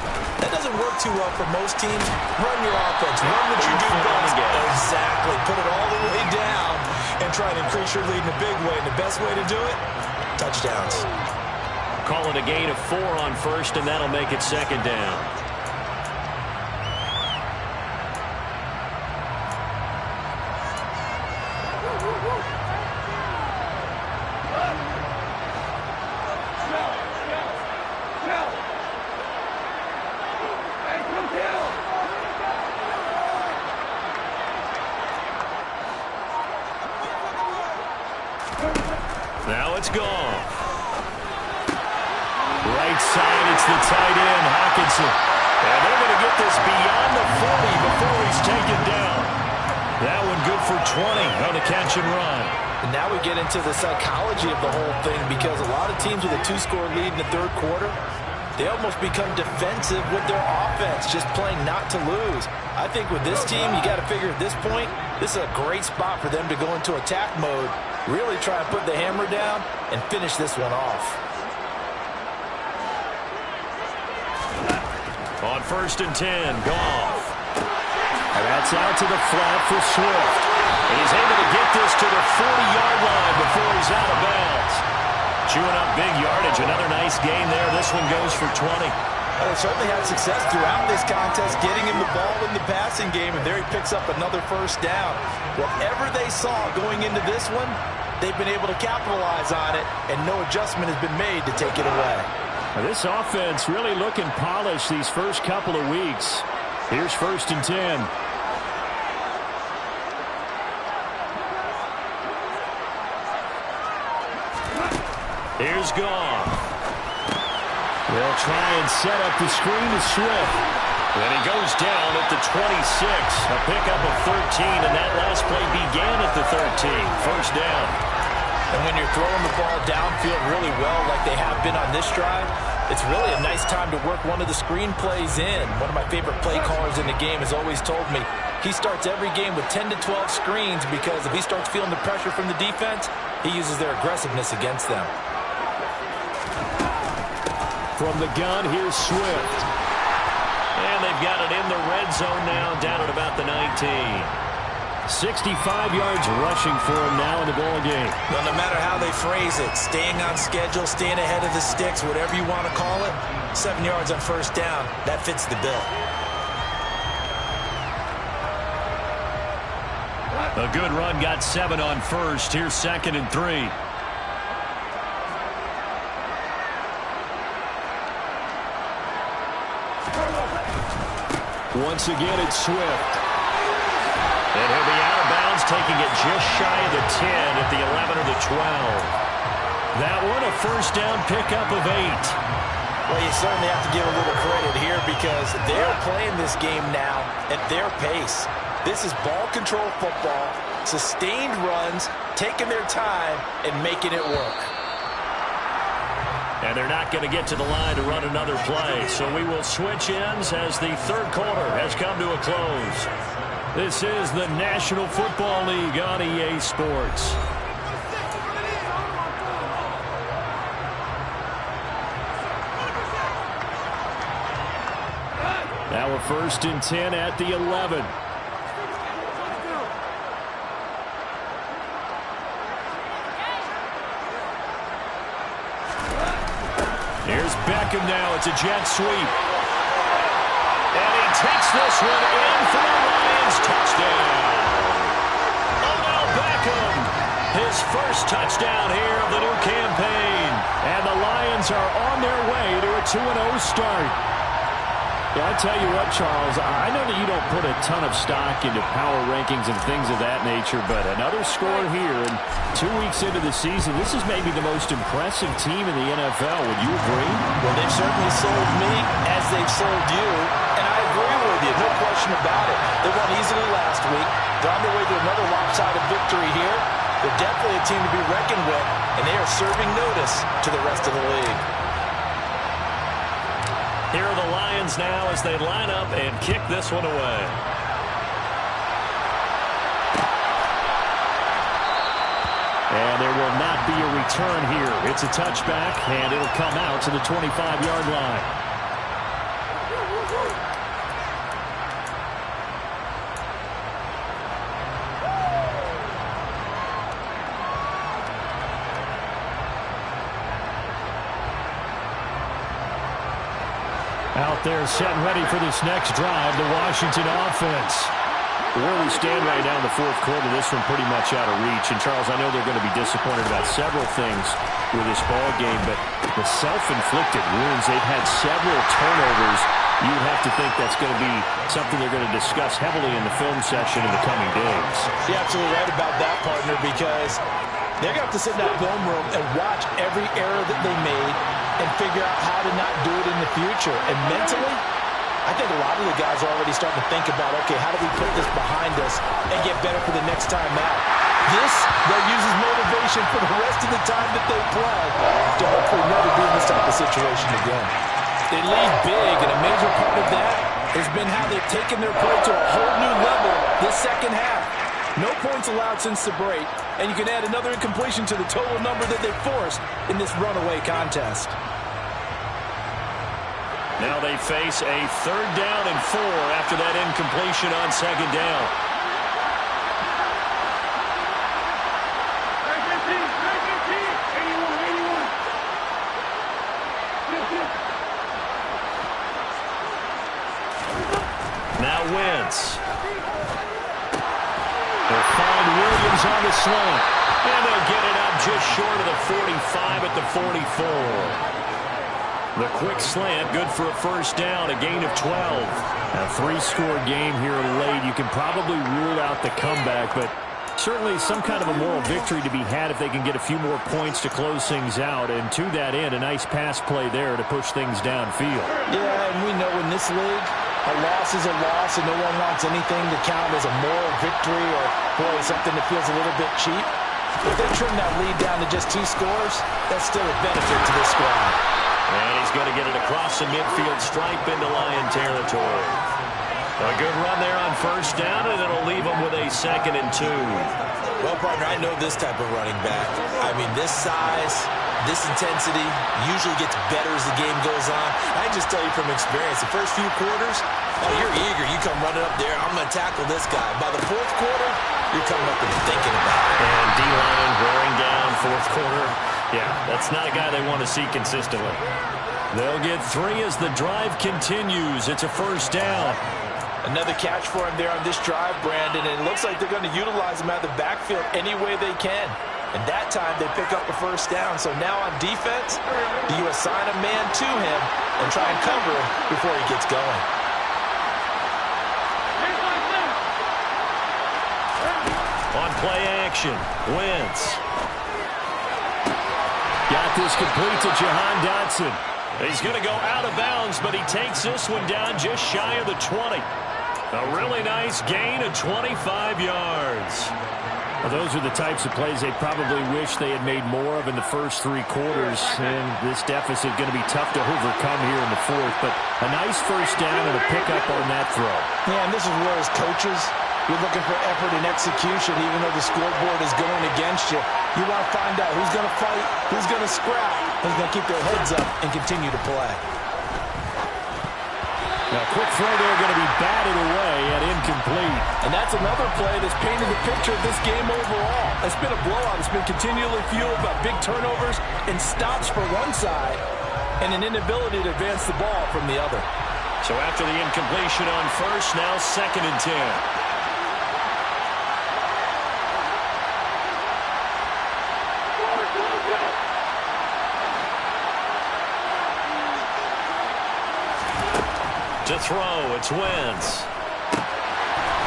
that doesn't work too well for most teams. Run your offense. Run what you do best. Exactly. Put it all the way down and try to increase your lead in a big way. And the best way to do it, touchdowns. Call it a gain of 4 on 1st, and that'll make it 2nd down. Now it's gone. Right side, it's the tight end, Hawkinson. And they're going to get this beyond the 40 before he's taken down. That one good for 20 on the catch and run. And now we get into the psychology of the whole thing because a lot of teams with a 2-score lead in the 3rd quarter, they almost become defensive with their offense, just playing not to lose. I think with this team, you got to figure at this point, this is a great spot for them to go into attack mode, really try and put the hammer down and finish this one off. On 1st and 10, Goff. And that's out to the flat for Swift. And he's able to get this to the 40-yard line before he's out of bounds. Chewing up big yardage. Another nice gain there. This one goes for 20. They certainly had success throughout this contest, getting him the ball in the passing game, and there he picks up another 1st down. Whatever they saw going into this one, they've been able to capitalize on it, and no adjustment has been made to take it away. Now this offense really looking polished these first couple of weeks. Here's 1st and 10. Here's Goff. They'll try and set up the screen to Swift. And he goes down at the 26. A pickup of 13, and that last play began at the 13. 1st down. And when you're throwing the ball downfield really well like they have been on this drive, it's really a nice time to work one of the screen plays in. One of my favorite play callers in the game has always told me he starts every game with 10 to 12 screens because if he starts feeling the pressure from the defense, he uses their aggressiveness against them. From the gun, here's Swift. And they've got it in the red zone now, down at about the 19. 65 yards rushing for him now in the ball game. Well, no matter how they phrase it, staying on schedule, staying ahead of the sticks, whatever you want to call it, 7 yards on 1st down, that fits the bill. A good run got 7 on 1st. Here's 2nd and 3. Once again, it's Swift. And he'll be out of bounds, taking it just shy of the 10 at the 11 or the 12. That one, a 1st down pickup of 8. Well, you certainly have to give a little credit here because they're playing this game now at their pace. This is ball control football, sustained runs, taking their time, and making it work. And they're not going to get to the line to run another play. So we will switch ends as the 3rd quarter has come to a close. This is the National Football League on EA Sports. Now a 1st and 10 at the 11. Here's Beckham now. It's a jet sweep. And he takes this one in for the Lions. Touchdown. Odell Beckham. His first touchdown here of the new campaign. And the Lions are on their way to a 2-0 start. Yeah, I tell you what, Charles, I know that you don't put a ton of stock into power rankings and things of that nature, but another score here, and 2 weeks into the season, this is maybe the most impressive team in the NFL. Would you agree? Well, they've certainly sold me as they've sold you, and I agree with you, no question about it. They won easily last week. They're on their way to another lopsided victory here. They're definitely a team to be reckoned with, and they are serving notice to the rest of the league. Here are the Lions now as they line up and kick this one away. And there will not be a return here. It's a touchback, and it'll come out to the 25-yard line. Out there set and ready for this next drive, the Washington offense. Where we stand right now in the fourth quarter, this one pretty much out of reach. And, Charles, I know they're going to be disappointed about several things with this ball game, but the self-inflicted wounds, they've had several turnovers. You would have to think that's going to be something they're going to discuss heavily in the film session in the coming days. You're absolutely right about that, partner, because they're going to have to sit in that film room and watch every error that they made and figure out how to not do it in the future. And mentally, I think a lot of the guys are already starting to think about, okay, how do we put this behind us and get better for the next time out? This, they'll use as motivation for the rest of the time that they play to hopefully never be in this type of situation again. They lead big, and a major part of that has been how they've taken their play to a whole new level this second half. No points allowed since the break, and you can add another incompletion to the total number that they forced in this runaway contest. Now they face a 3rd down and 4 after that incompletion on 2nd down. Now Wentz. They'll find Williams on the slant. And they'll get it up just short of the 45 at the 44. The quick slant, good for a 1st down, a gain of 12. A 3-score game here late. You can probably rule out the comeback, but certainly some kind of a moral victory to be had if they can get a few more points to close things out. And to that end, a nice pass play there to push things downfield. Yeah, and we know in this league, a loss is a loss, and no one wants anything to count as a moral victory or, boy, something that feels a little bit cheap. If they trim that lead down to just 2 scores, that's still a benefit to this squad. And he's going to get it across the midfield stripe into Lion territory. A good run there on 1st down, and it'll leave him with a 2nd and 2. Well, partner, I know this type of running back. I mean, this size, this intensity usually gets better as the game goes on. I just tell you from experience, the first few quarters, oh, you're eager. You come running up there, I'm going to tackle this guy. By the 4th quarter, you're coming up and thinking about it. And D-line wearing down 4th quarter. Yeah, that's not a guy they want to see consistently. They'll get 3 as the drive continues. It's a 1st down. Another catch for him there on this drive, Brandon, and it looks like they're going to utilize him out of the backfield any way they can. And that time they pick up a 1st down. So now on defense, do you assign a man to him and try and cover him before he gets going? On play action, Wentz. Got this complete to Jahan Dotson. He's going to go out of bounds, but he takes this one down just shy of the 20. A really nice gain of 25 yards. Well, those are the types of plays they probably wish they had made more of in the first 3 quarters. And this deficit going to be tough to overcome here in the 4th. But a nice 1st down and a pickup on that throw. Yeah, and this is where as coaches, you're looking for effort and execution, even though the scoreboard is going against you. You want to find out who's going to fight, who's going to scrap, who's going to keep their heads up and continue to play. Now, quick throw there going to be batted away and incomplete. And that's another play that's painted the picture of this game overall. It's been a blowout. It's been continually fueled by big turnovers and stops for one side. and an inability to advance the ball from the other. So after the incompletion on first, now 2nd and 10. To throw, it's Wentz.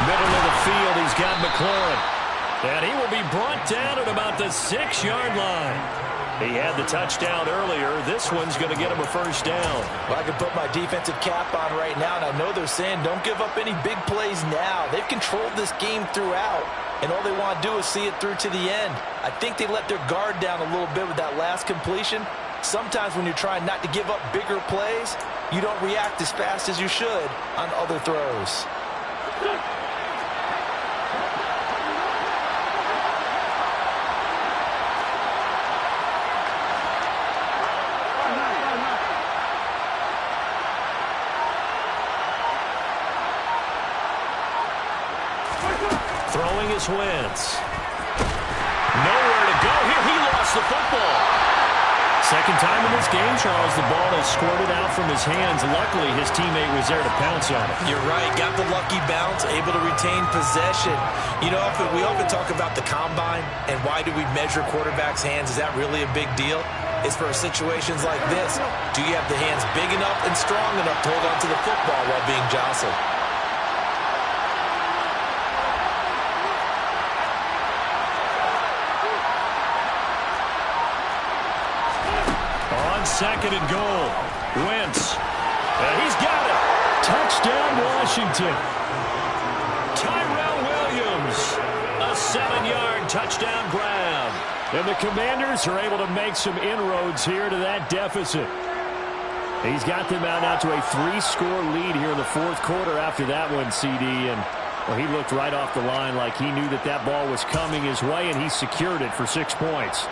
Middle of the field, he's got McLaurin. And he will be brought down at about the 6-yard line. He had the touchdown earlier. This one's going to get him a first down. Well, I can put my defensive cap on right now, and I know they're saying don't give up any big plays now. They've controlled this game throughout, and all they want to do is see it through to the end. I think they let their guard down a little bit with that last completion. Sometimes when you're trying not to give up bigger plays, you don't react as fast as you should on other throws. Throwing is Wentz. Nowhere to go here. He lost the football. Second time in this game, Charles, the ball has squirted out from his hands. Luckily, his teammate was there to pounce on it. You're right. Got the lucky bounce, able to retain possession. You know, we often talk about the combine and why do we measure quarterbacks' hands. Is that really a big deal? It's for situations like this. Do you have the hands big enough and strong enough to hold on to the football while being jostled? Second and goal. Wentz. And he's got it. Touchdown, Washington. Tyrell Williams. A 7-yard touchdown grab. And the Commanders are able to make some inroads here to that deficit. He's got them out now to a 3-score lead here in the fourth quarter after that one, CD. And well, he looked right off the line like he knew that that ball was coming his way, and he secured it for 6 points.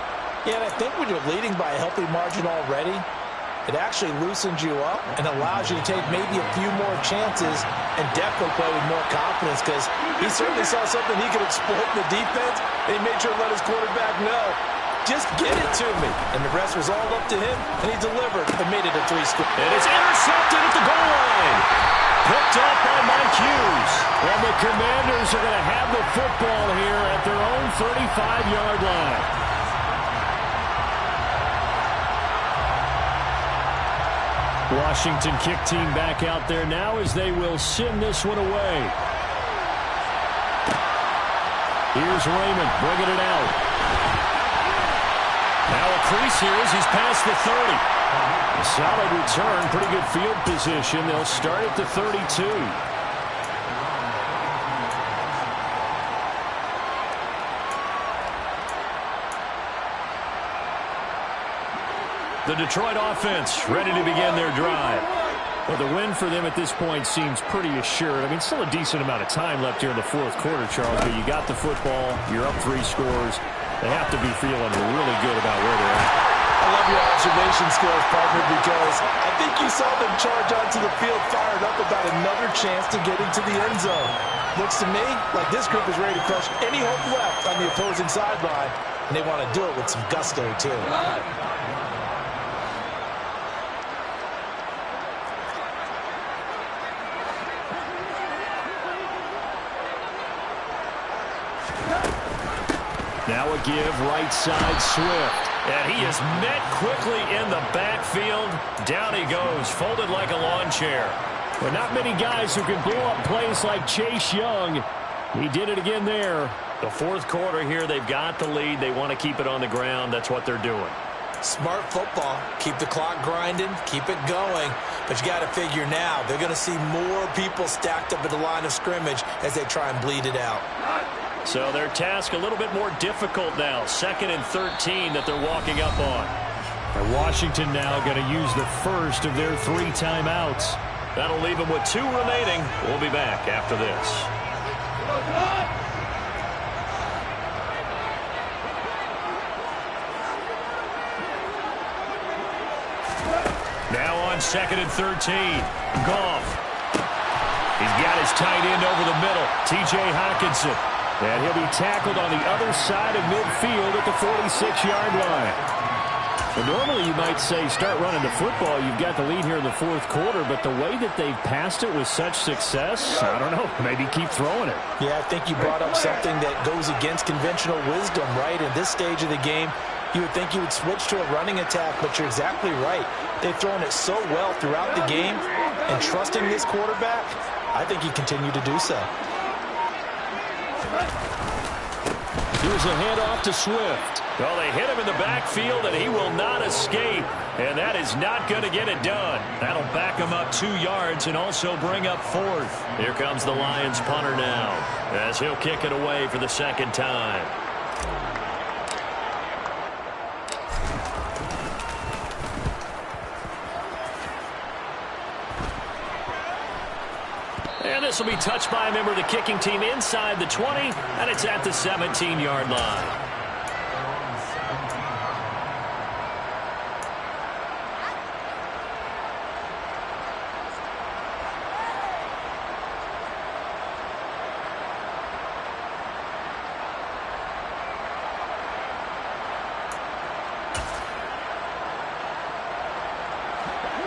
Yeah, and I think when you're leading by a healthy margin already, it actually loosens you up and allows you to take maybe a few more chances and definitely play with more confidence, because he certainly saw something he could exploit in the defense, and he made sure to let his quarterback know, just get it to me. And the rest was all up to him, and he delivered and made it a 3-score. And it's intercepted at the goal line. Picked up by Mike Hughes. And the Commanders are going to have the football here at their own 35-yard line. Washington kick team back out there now as they will send this one away. Here's Raymond bringing it out. Now a crease here as he's past the 30. A solid return, pretty good field position. They'll start at the 32. The Detroit offense ready to begin their drive. Well, the win for them at this point seems pretty assured. I mean, still a decent amount of time left here in the fourth quarter, Charles, but you got the football, you're up 3 scores. They have to be feeling really good about where they're at. I love your observation skills, partner, because I think you saw them charge onto the field fired up about another chance to get into the end zone. Looks to me like this group is ready to crush any hope left on the opposing sideline, and they want to do it with some gusto, too. Now a give right side Swift. And he is met quickly in the backfield. Down he goes, folded like a lawn chair. But not many guys who can blow up plays like Chase Young. He did it again there. The fourth quarter here, they've got the lead. They want to keep it on the ground. That's what they're doing. Smart football. Keep the clock grinding. Keep it going. But you got to figure now, they're going to see more people stacked up at the line of scrimmage as they try and bleed it out. So their task a little bit more difficult now. 2nd and 13 that they're walking up on. And Washington now going to use the first of their 3 timeouts. That'll leave them with 2 remaining. We'll be back after this. Now on 2nd and 13. Goff. He's got his tight end over the middle. T.J. Hockenson. And he'll be tackled on the other side of midfield at the 46-yard line. Well, normally you might say start running the football. You've got the lead here in the fourth quarter, but the way that they've passed it with such success, I don't know, maybe keep throwing it. Yeah, I think you brought up something that goes against conventional wisdom, right? In this stage of the game, you would think you would switch to a running attack, but you're exactly right. They've thrown it so well throughout the game, and trusting this quarterback, I think he continued to do so. Here's a handoff to Swift. Well, they hit him in the backfield, and he will not escape. And that is not going to get it done. That'll back him up 2 yards and also bring up 4th. Here comes the Lions punter now, as he'll kick it away for the second time. And this will be touched by a member of the kicking team inside the 20, and it's at the 17-yard line.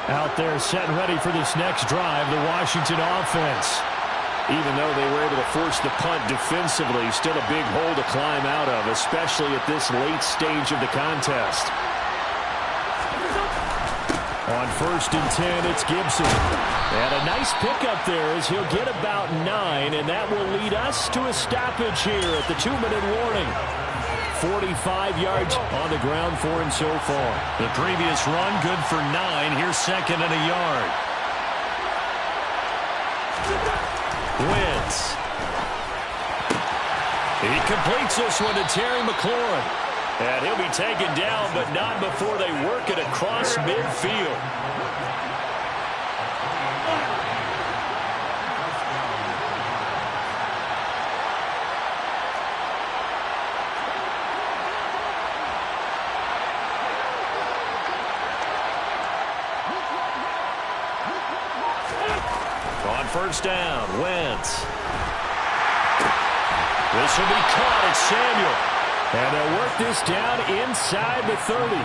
Out there set and ready for this next drive, the Washington offense. Even though they were able to force the punt defensively, still a big hole to climb out of, especially at this late stage of the contest. On 1st and 10, it's Gibson. And a nice pickup there as he'll get about 9, and that will lead us to a stoppage here at the 2-minute warning. 45 yards on the ground for him so far. The previous run good for 9. Here's 2nd and a yard. Wentz. He completes this one to Terry McLaurin. And he'll be taken down, but not before they work it across midfield. On 1st down, Wentz. This will be caught at Samuel. And they'll work this down inside the 30.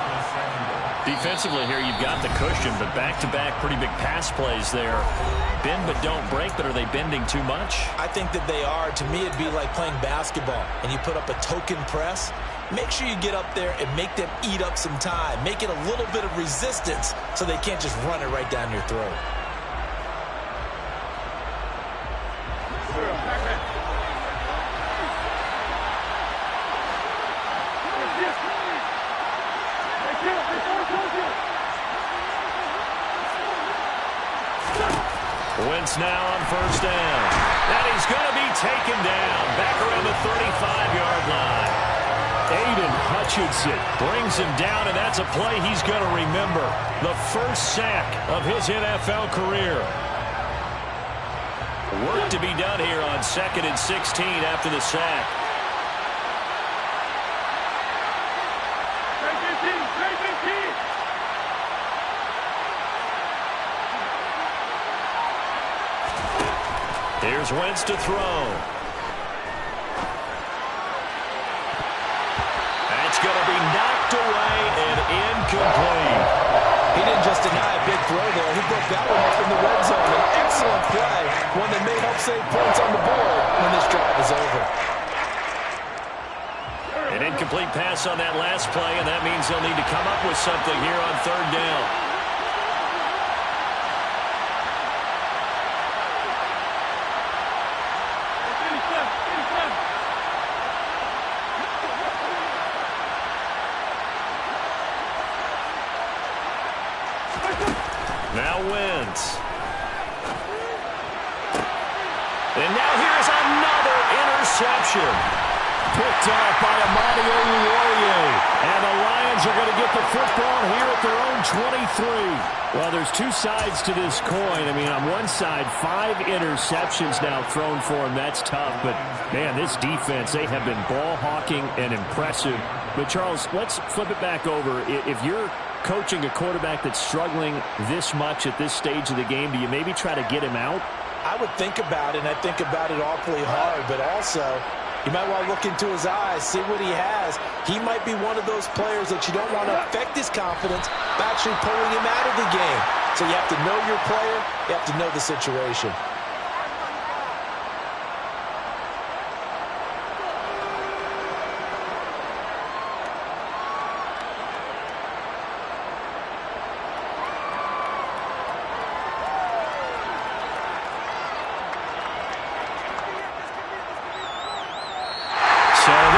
Defensively here, you've got the cushion, but back-to-back pretty big pass plays there. Bend but don't break, but are they bending too much? I think that they are. To me, it'd be like playing basketball, and you put up a token press. Make sure you get up there and make them eat up some time. Make it a little bit of resistance so they can't just run it right down your throat. Wentz now on 1st down. And he's going to be taken down back around the 35-yard line. Aiden Hutchinson brings him down, and that's a play he's going to remember. The first sack of his NFL career. Work to be done here on 2nd and 16 after the sack. Here's Wentz to throw. That's going to be knocked away and incomplete. He didn't just deny a big throw there. He broke that one up in the red zone. An excellent play, one that may help save points on the board when this drive is over. An incomplete pass on that last play, and that means they'll need to come up with something here on 3rd down. Now Wentz. And now here's another interception. Picked up by Amadi Oruwariye. And the Lions are going to get the football here at their own 23. Well, there's 2 sides to this coin. I mean, on one side, 5 interceptions now thrown for him. That's tough. But, man, this defense, they have been ball hawking and impressive. But, Charles, let's flip it back over. If you're coaching a quarterback that's struggling this much at this stage of the game, do you maybe try to get him out? I would think about it, and I think about it awfully hard, but also You might want to look into his eyes, see what he has. He might be one of those players that you don't want to affect his confidence by actually pulling him out of the game. So you have to know your player. You have to know the situation.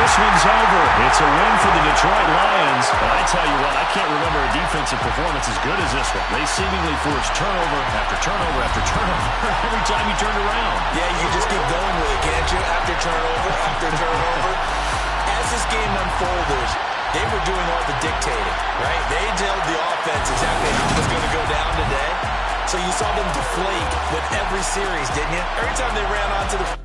This one's over. It's a win for the Detroit Lions. But I tell you what, I can't remember a defensive performance as good as this one. They seemingly forced turnover after turnover after turnover every time you turned around. Yeah, you just keep going with it, can't you? After turnover, after turnover. As this game unfolded, they were doing all the dictating, right? They told the offense exactly how it was going to go down today. So you saw them deflate with every series, didn't you? Every time they ran onto the